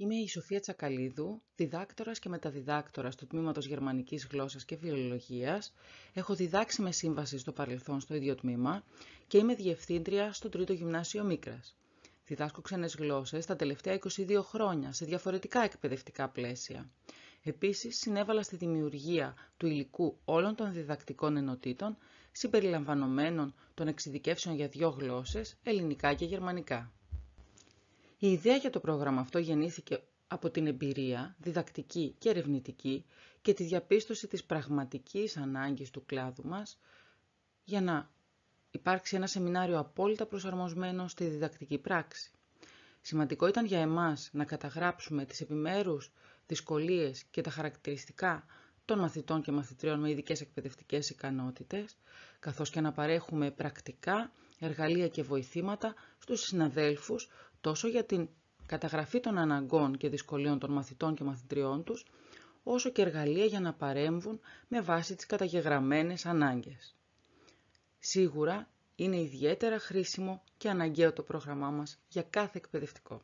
Είμαι η Σοφία Τσακαλίδου, διδάκτορας και μεταδιδάκτορας του Τμήματος Γερμανικής Γλώσσας και Φιλολογίας. Έχω διδάξει με σύμβαση στο παρελθόν στο ίδιο τμήμα και είμαι διευθύντρια στο Τρίτο Γυμνάσιο Μίκρας. Διδάσκω ξένες γλώσσες τα τελευταία 22 χρόνια σε διαφορετικά εκπαιδευτικά πλαίσια. Επίσης, συνέβαλα στη δημιουργία του υλικού όλων των διδακτικών ενωτήτων, συμπεριλαμβανομένων των εξειδικεύσεων για 2 γλώσσες, ελληνικά και γερμανικά. Η ιδέα για το πρόγραμμα αυτό γεννήθηκε από την εμπειρία, διδακτική και ερευνητική και τη διαπίστωση της πραγματικής ανάγκης του κλάδου μας για να υπάρξει ένα σεμινάριο απόλυτα προσαρμοσμένο στη διδακτική πράξη. Σημαντικό ήταν για εμάς να καταγράψουμε τις επιμέρους δυσκολίες και τα χαρακτηριστικά των μαθητών και μαθητριών με ειδικές εκπαιδευτικές ικανότητες, καθώς και να παρέχουμε πρακτικά, εργαλεία και βοηθήματα στους συναδέλφους τόσο για την καταγραφή των αναγκών και δυσκολίων των μαθητών και μαθητριών τους, όσο και εργαλεία για να παρέμβουν με βάση τις καταγεγραμμένες ανάγκες. Σίγουρα είναι ιδιαίτερα χρήσιμο και αναγκαίο το πρόγραμμά μας για κάθε εκπαιδευτικό.